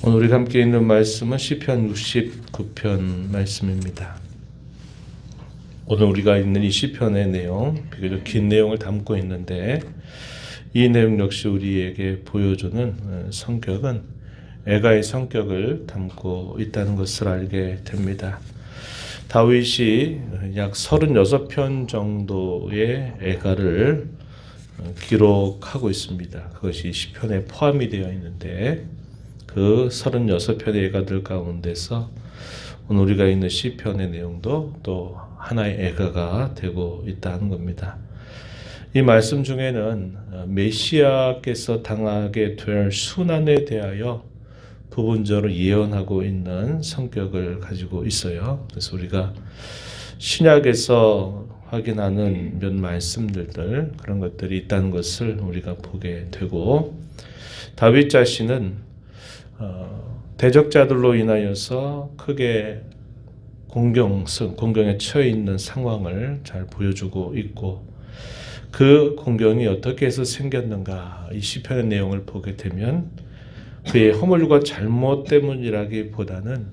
오늘 우리가 함께 읽는 말씀은 시편 69편 말씀입니다. 오늘 우리가 읽는 이 시편의 내용, 비교적 긴 내용을 담고 있는데 이 내용 역시 우리에게 보여주는 성격은 애가의 성격을 담고 있다는 것을 알게 됩니다. 다윗이 약 36편 정도의 애가를 기록하고 있습니다. 그것이 시편에 포함이 되어 있는데 그 36편의 애가들 가운데서 오늘 우리가 읽는 시편의 내용도 또 하나의 애가가 되고 있다는 겁니다. 이 말씀 중에는 메시아께서 당하게 될 순환에 대하여 부분적으로 예언하고 있는 성격을 가지고 있어요. 그래서 우리가 신약에서 확인하는 몇 말씀들 그런 것들이 있다는 것을 우리가 보게 되고, 다윗 자신은 대적자들로 인하여서 크게 공경에 처해 있는 상황을 잘 보여주고 있고, 그 공경이 어떻게 해서 생겼는가, 이 시편의 내용을 보게 되면 그의 허물과 잘못 때문이라기보다는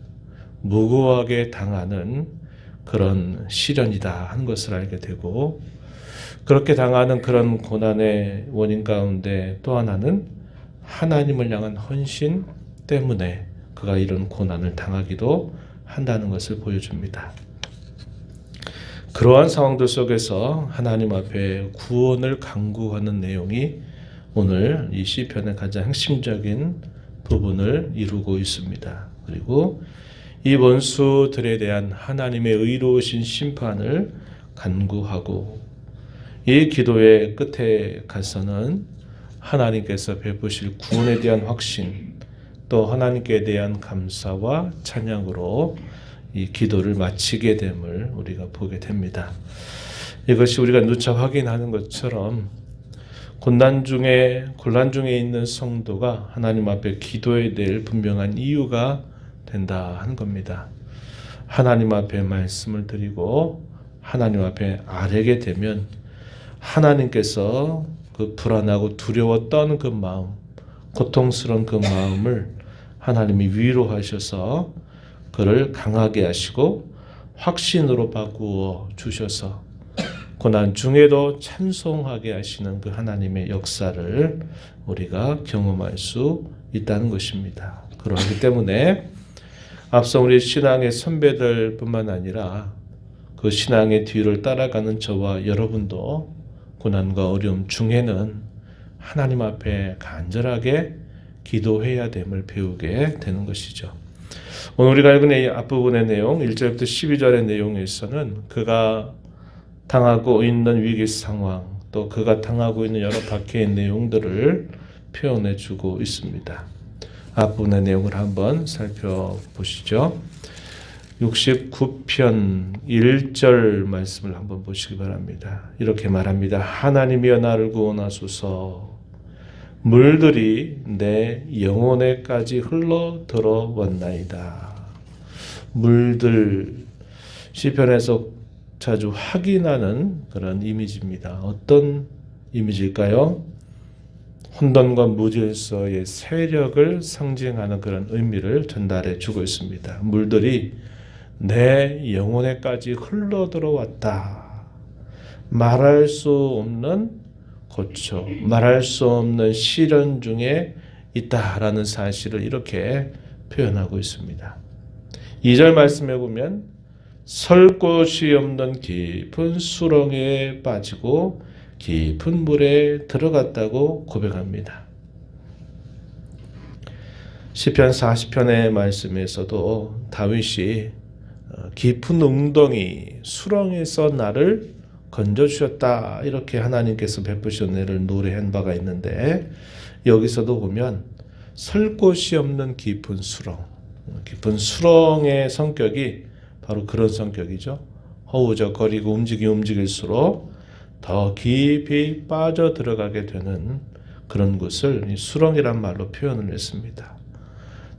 무고하게 당하는 그런 시련이다 하는 것을 알게 되고, 그렇게 당하는 그런 고난의 원인 가운데 또 하나는 하나님을 향한 헌신 때문에 그가 이런 고난을 당하기도 한다는 것을 보여줍니다. 그러한 상황들 속에서 하나님 앞에 구원을 간구하는 내용이 오늘 이 시편의 가장 핵심적인 부분을 이루고 있습니다. 그리고 이 원수들에 대한 하나님의 의로우신 심판을 간구하고, 이 기도의 끝에 가서는 하나님께서 베푸실 구원에 대한 확신, 또 하나님께 대한 감사와 찬양으로 이 기도를 마치게 됨을 우리가 보게 됩니다. 이것이 우리가 누차 확인하는 것처럼 곤란 중에 있는 성도가 하나님 앞에 기도해야 될 분명한 이유가 된다 하는 겁니다. 하나님 앞에 말씀을 드리고 하나님 앞에 아뢰게 되면 하나님께서 그 불안하고 두려웠던 그 마음, 고통스러운 그 마음을 하나님이 위로하셔서 그를 강하게 하시고 확신으로 바꾸어 주셔서 고난 중에도 찬송하게 하시는 그 하나님의 역사를 우리가 경험할 수 있다는 것입니다. 그러기 때문에 앞서 우리 신앙의 선배들 뿐만 아니라 그 신앙의 뒤를 따라가는 저와 여러분도 고난과 어려움 중에는 하나님 앞에 간절하게 기도해야 됨을 배우게 되는 것이죠. 오늘 우리가 읽은 이 앞부분의 내용 1절부터 12절의 내용에서는 그가 당하고 있는 위기 상황, 또 그가 당하고 있는 여러 박해의 내용들을 표현해 주고 있습니다. 앞부분의 내용을 한번 살펴보시죠. 69편 1절 말씀을 한번 보시기 바랍니다. 이렇게 말합니다. 하나님이여 나를 구원하소서. 물들이 내 영혼에까지 흘러 들어왔나이다. 물들, 시편에서 자주 확인하는 그런 이미지입니다. 어떤 이미지일까요? 혼돈과 무질서의 세력을 상징하는 그런 의미를 전달해 주고 있습니다. 물들이 내 영혼에까지 흘러 들어왔다. 말할 수 없는 고초, 말할 수 없는 시련 중에 있다라는 사실을 이렇게 표현하고 있습니다. 2절 말씀에 보면 설 곳이 없는 깊은 수렁에 빠지고 깊은 물에 들어갔다고 고백합니다. 시편 40편의 말씀에서도 다윗이 깊은 웅덩이 수렁에서 나를 건져주셨다 이렇게 하나님께서 베푸신 은혜를 노래한 바가 있는데, 여기서도 보면 설 곳이 없는 깊은 깊은 수렁의 성격이 바로 그런 성격이죠. 허우적거리고 움직일수록 더 깊이 빠져 들어가게 되는 그런 것을 이 수렁이란 말로 표현을 했습니다.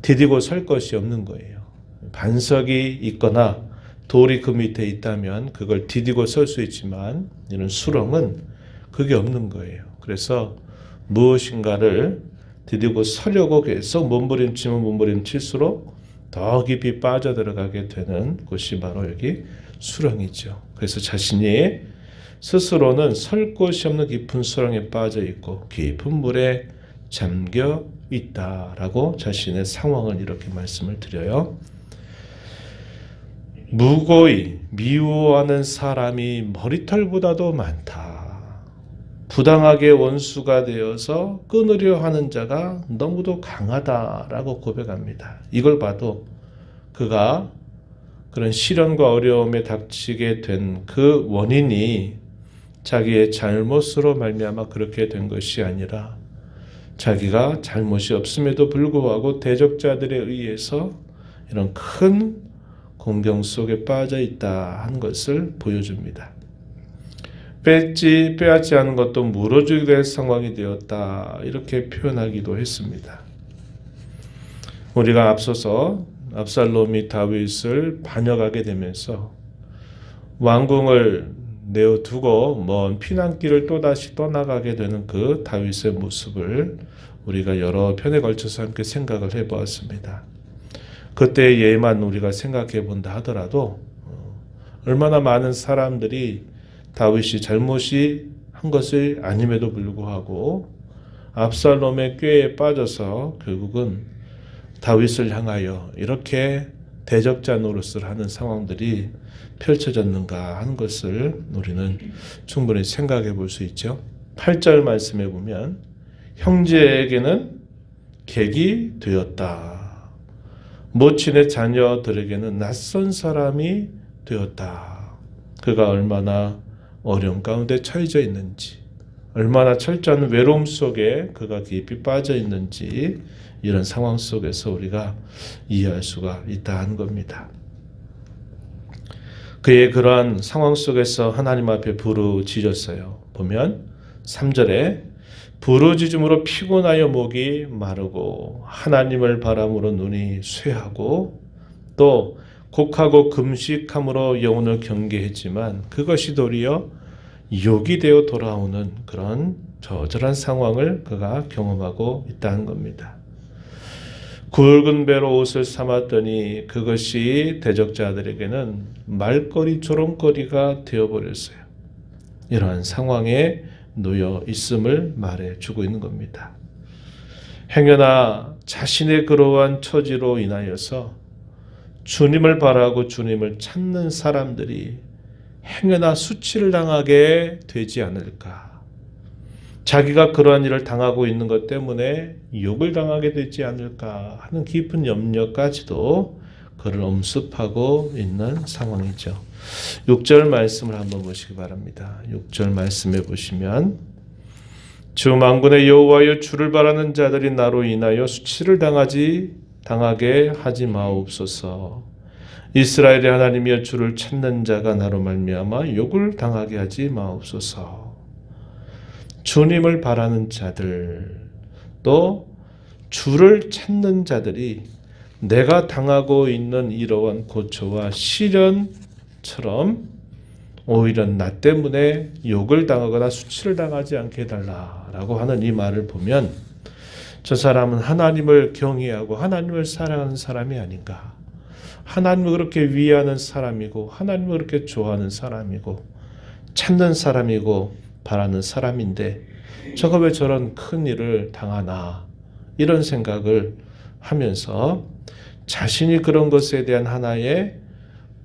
디디고 설 것이 없는 거예요. 반석이 있거나 돌이 그 밑에 있다면 그걸 디디고 설 수 있지만 이런 수렁은 그게 없는 거예요. 그래서 무엇인가를 디디고 서려고 계속 몸부림치면 몸부림칠수록 더 깊이 빠져들어가게 되는 곳이 바로 여기 수렁이죠. 그래서 자신이 스스로는 설 곳이 없는 깊은 수렁에 빠져 있고 깊은 물에 잠겨 있다라고 자신의 상황을 이렇게 말씀을 드려요. 무고히 미워하는 사람이 머리털보다도 많다. 부당하게 원수가 되어서 끊으려 하는 자가 너무도 강하다라고 고백합니다. 이걸 봐도 그가 그런 시련과 어려움에 닥치게 된 그 원인이 자기의 잘못으로 말미암아 그렇게 된 것이 아니라 자기가 잘못이 없음에도 불구하고 대적자들에 의해서 이런 큰 공경 속에 빠져 있다 한 것을 보여줍니다. 빼앗지 않은 것도 물어주게 될 상황이 되었다 이렇게 표현하기도 했습니다. 우리가 앞서서 압살롬이 다윗을 반역하게 되면서 왕궁을 내어두고 먼 피난길을 또다시 떠나가게 되는 그 다윗의 모습을 우리가 여러 편에 걸쳐서 함께 생각을 해보았습니다. 그때의 예만 우리가 생각해 본다 하더라도 얼마나 많은 사람들이 다윗이 잘못이 한 것을 아님에도 불구하고 압살롬의 꾀에 빠져서 결국은 다윗을 향하여 이렇게 대적자 노릇을 하는 상황들이 펼쳐졌는가 하는 것을 우리는 충분히 생각해 볼 수 있죠. 8절 말씀에 보면 형제에게는 객이 되었다. 모친의 자녀들에게는 낯선 사람이 되었다. 그가 얼마나 어려움 가운데 처해져 있는지, 얼마나 철저한 외로움 속에 그가 깊이 빠져 있는지 이런 상황 속에서 우리가 이해할 수가 있다 하는 겁니다. 그의 그러한 상황 속에서 하나님 앞에 부르짖었어요. 보면 3절에 부르짖음으로 피곤하여 목이 마르고 하나님을 바람으로 눈이 쇠하고 또 곡하고 금식함으로 영혼을 경계했지만 그것이 도리어 욕이 되어 돌아오는 그런 저절한 상황을 그가 경험하고 있다는 겁니다. 굵은 배로 옷을 삼았더니 그것이 대적자들에게는 말거리 조롱거리가 되어버렸어요. 이러한 상황에 놓여 있음을 말해주고 있는 겁니다. 행여나 자신의 그러한 처지로 인하여서 주님을 바라고 주님을 찾는 사람들이 행여나 수치를 당하게 되지 않을까. 자기가 그러한 일을 당하고 있는 것 때문에 욕을 당하게 되지 않을까 하는 깊은 염려까지도 그를 엄습하고 있는 상황이죠. 6절 말씀을 한번 보시기 바랍니다. 6절 말씀에 보시면 주 만군의 여호와여 주를 바라는 자들이 나로 인하여 수치를 당하게 하지 마옵소서. 이스라엘의 하나님이여 주를 찾는 자가 나로 말미암아 욕을 당하게 하지 마옵소서. 주님을 바라는 자들 또 주를 찾는 자들이 내가 당하고 있는 이러한 고초와 시련처럼 오히려 나 때문에 욕을 당하거나 수치를 당하지 않게 해달라라고 하는 이 말을 보면 저 사람은 하나님을 경외하고 하나님을 사랑하는 사람이 아닌가. 하나님을 그렇게 위하는 사람이고 하나님을 그렇게 좋아하는 사람이고 찾는 사람이고 바라는 사람인데 저가 왜 저런 큰 일을 당하나 이런 생각을 하면서 자신이 그런 것에 대한 하나의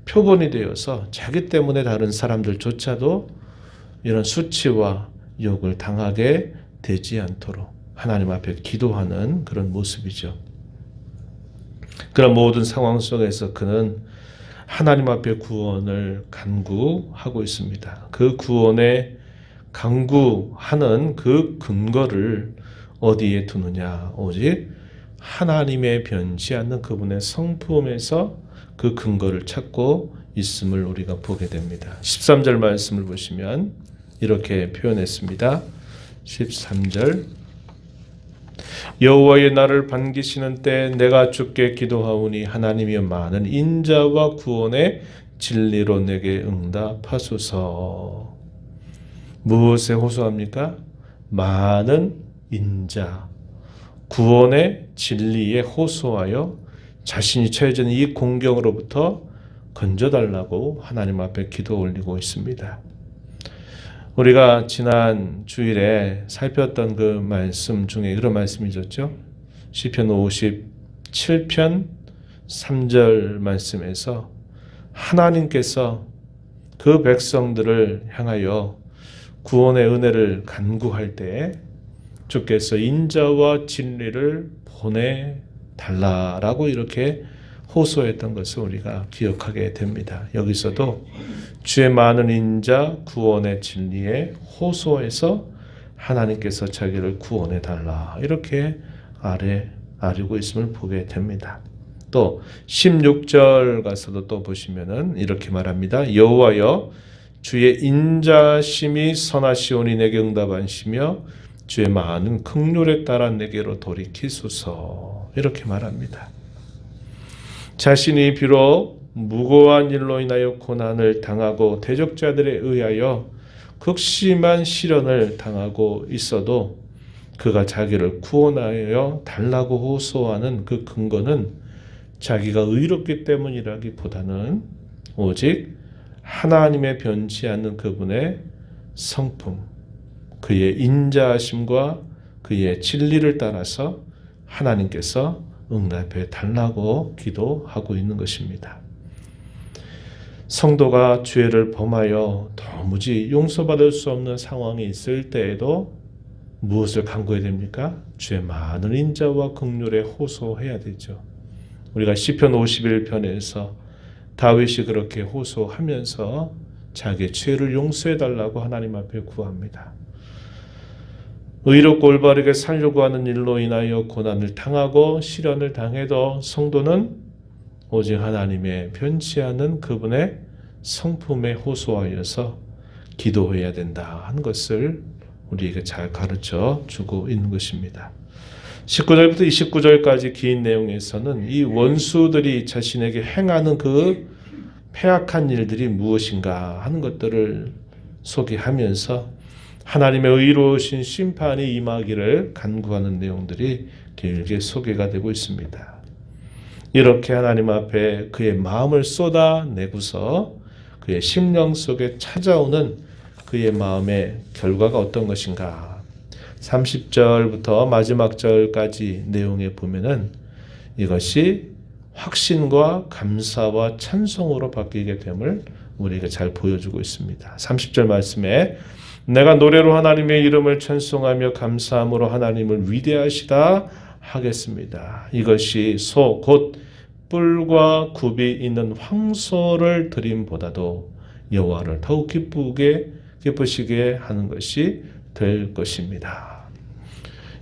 표본이 되어서 자기 때문에 다른 사람들조차도 이런 수치와 욕을 당하게 되지 않도록 하나님 앞에 기도하는 그런 모습이죠. 그런 모든 상황 속에서 그는 하나님 앞에 구원을 간구하고 있습니다. 그 구원에 간구하는 그 근거를 어디에 두느냐? 오직 하나님의 변치 않는 그분의 성품에서 그 근거를 찾고 있음을 우리가 보게 됩니다. 13절 말씀을 보시면 이렇게 표현했습니다. 13절 여호와의 나를 반기시는 때 내가 주께 기도하오니 하나님이여 많은 인자와 구원의 진리로 내게 응답하소서. 무엇에 호소합니까? 많은 인자, 구원의 진리에 호소하여 자신이 처해진 이 공경으로부터 건져달라고 하나님 앞에 기도 올리고 있습니다. 우리가 지난 주일에 살폈던 그 말씀 중에 그런 말씀이 있었죠. 시편 57편 3절 말씀에서 하나님께서 그 백성들을 향하여 구원의 은혜를 간구할 때 주께서 인자와 진리를 보내달라라고 이렇게 호소했던 것을 우리가 기억하게 됩니다. 여기서도 주의 많은 인자 구원의 진리에 호소해서 하나님께서 자기를 구원해달라 이렇게 아뢰고 있음을 보게 됩니다. 또 16절 가서도 또 보시면은 이렇게 말합니다. 여호와여 주의 인자심이 선하시오니 내게 응답하시며 주의 많은 긍휼에 따라 내게로 돌이키소서 이렇게 말합니다. 자신이 비록 무고한 일로 인하여 고난을 당하고 대적자들에 의하여 극심한 시련을 당하고 있어도 그가 자기를 구원하여 달라고 호소하는 그 근거는 자기가 의롭기 때문이라기보다는 오직 하나님의 변치 않는 그분의 성품, 그의 인자하심과 그의 진리를 따라서 하나님께서 응답해 달라고 기도하고 있는 것입니다. 성도가 죄를 범하여 도무지 용서받을 수 없는 상황이 있을 때에도 무엇을 간구해야 됩니까? 주의 많은 인자와 긍휼에 호소해야 되죠. 우리가 시편 51편에서 다윗이 그렇게 호소하면서 자기의 죄를 용서해달라고 하나님 앞에 구합니다. 의롭고 올바르게 살려고 하는 일로 인하여 고난을 당하고 시련을 당해도 성도는 오직 하나님의 변치 않는 그분의 성품에 호소하여서 기도해야 된다 하는 것을 우리에게 잘 가르쳐 주고 있는 것입니다. 19절부터 29절까지 긴 내용에서는 이 원수들이 자신에게 행하는 그 패악한 일들이 무엇인가 하는 것들을 소개하면서 하나님의 의로우신 심판이 임하기를 간구하는 내용들이 길게 소개가 되고 있습니다. 이렇게 하나님 앞에 그의 마음을 쏟아내고서 그의 심령 속에 찾아오는 그의 마음의 결과가 어떤 것인가 30절부터 마지막 절까지 내용에 보면은 이것이 확신과 감사와 찬송으로 바뀌게 됨을 우리에게 잘 보여주고 있습니다. 30절 말씀에 내가 노래로 하나님의 이름을 찬송하며 감사함으로 하나님을 위대하시다 하겠습니다. 이것이 소 곧 뿔과 굽이 있는 황소를 드림보다도 여호와를 더욱 기쁘시게 하는 것이 될 것입니다.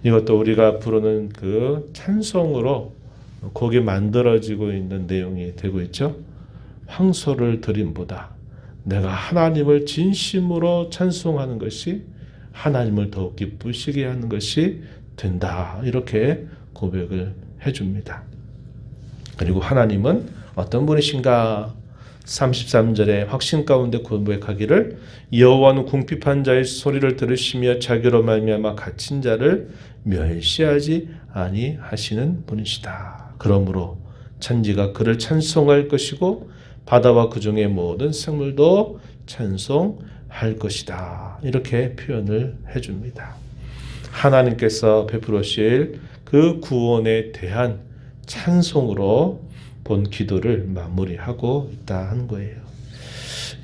이것도 우리가 부르는 그 찬송으로 곡이 만들어지고 있는 내용이 되고 있죠. 황소를 드림보다 내가 하나님을 진심으로 찬송하는 것이 하나님을 더욱 기쁘시게 하는 것이 된다. 이렇게 고백을 해줍니다. 그리고 하나님은 어떤 분이신가? 33절에 확신 가운데 고백하기를 여호와는 궁핍한 자의 소리를 들으시며 자기로 말미암아 갇힌 자를 멸시하지 아니하시는 분이시다. 그러므로 천지가 그를 찬송할 것이고 바다와 그 중의 모든 생물도 찬송할 것이다. 이렇게 표현을 해줍니다. 하나님께서 베푸시릴 그 구원에 대한 찬송으로 본 기도를 마무리하고 있다 하는 거예요.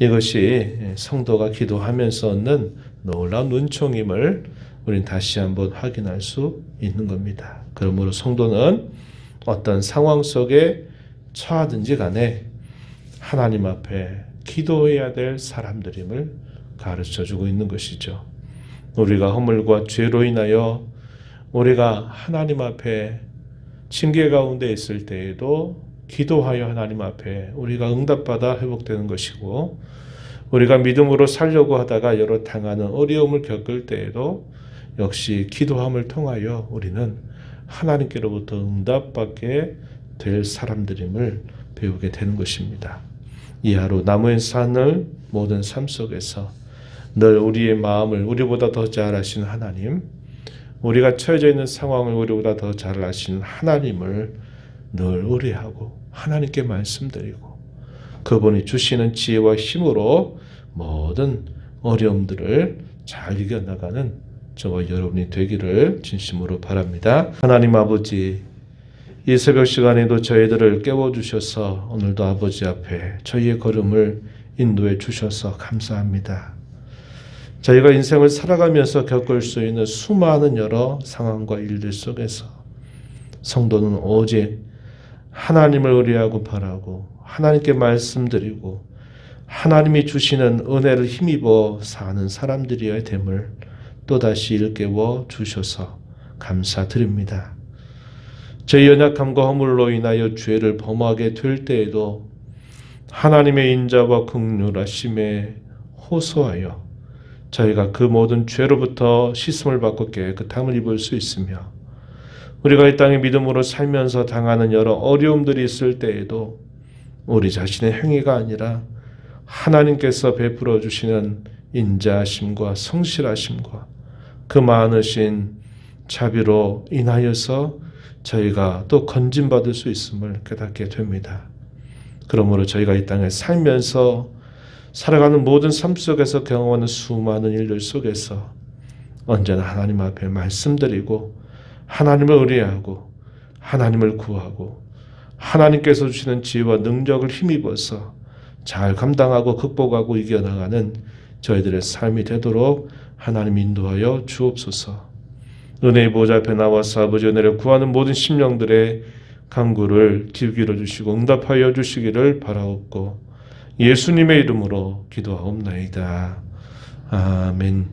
이것이 성도가 기도하면서 얻는 놀라운 은총임을 우리는 다시 한번 확인할 수 있는 겁니다. 그러므로 성도는 어떤 상황 속에 처하든지 간에 하나님 앞에 기도해야 될 사람들임을 가르쳐주고 있는 것이죠. 우리가 허물과 죄로 인하여 우리가 하나님 앞에 징계 가운데 있을 때에도 기도하여 하나님 앞에 우리가 응답받아 회복되는 것이고 우리가 믿음으로 살려고 하다가 여러 당하는 어려움을 겪을 때에도 역시 기도함을 통하여 우리는 하나님께로부터 응답받게 될 사람들임을 배우게 되는 것입니다. 이 하루 남은 산을 모든 삶 속에서 늘 우리의 마음을 우리보다 더 잘 아시는 하나님, 우리가 처해져 있는 상황을 우리보다 더 잘 아시는 하나님을 늘 의뢰하고 하나님께 말씀드리고 그분이 주시는 지혜와 힘으로 모든 어려움들을 잘 이겨나가는 저와 여러분이 되기를 진심으로 바랍니다. 하나님 아버지, 이 새벽 시간에도 저희들을 깨워주셔서 오늘도 아버지 앞에 저희의 걸음을 인도해 주셔서 감사합니다. 저희가 인생을 살아가면서 겪을 수 있는 수많은 여러 상황과 일들 속에서 성도는 오직 하나님을 의뢰하고 바라고 하나님께 말씀드리고 하나님이 주시는 은혜를 힘입어 사는 사람들이어야 됨을 또다시 일깨워 주셔서 감사드립니다. 저희 연약함과 허물로 인하여 죄를 범하게 될 때에도 하나님의 인자와 긍휼하심에 호소하여 저희가 그 모든 죄로부터 씻음을 받고 깨끗함을 입을 수 있으며 우리가 이 땅에 믿음으로 살면서 당하는 여러 어려움들이 있을 때에도 우리 자신의 행위가 아니라 하나님께서 베풀어 주시는 인자하심과 성실하심과 그 많으신 자비로 인하여서 저희가 또 건진받을 수 있음을 깨닫게 됩니다. 그러므로 저희가 이 땅에 살면서 살아가는 모든 삶 속에서 경험하는 수많은 일들 속에서 언제나 하나님 앞에 말씀드리고 하나님을 의뢰하고 하나님을 구하고 하나님께서 주시는 지혜와 능력을 힘입어서 잘 감당하고 극복하고 이겨나가는 저희들의 삶이 되도록 하나님 인도하여 주옵소서. 은혜의 보좌 앞에 나와서 아버지 은혜를 구하는 모든 심령들의 간구를 기울여 주시고 응답하여 주시기를 바라옵고 예수님의 이름으로 기도하옵나이다. 아멘.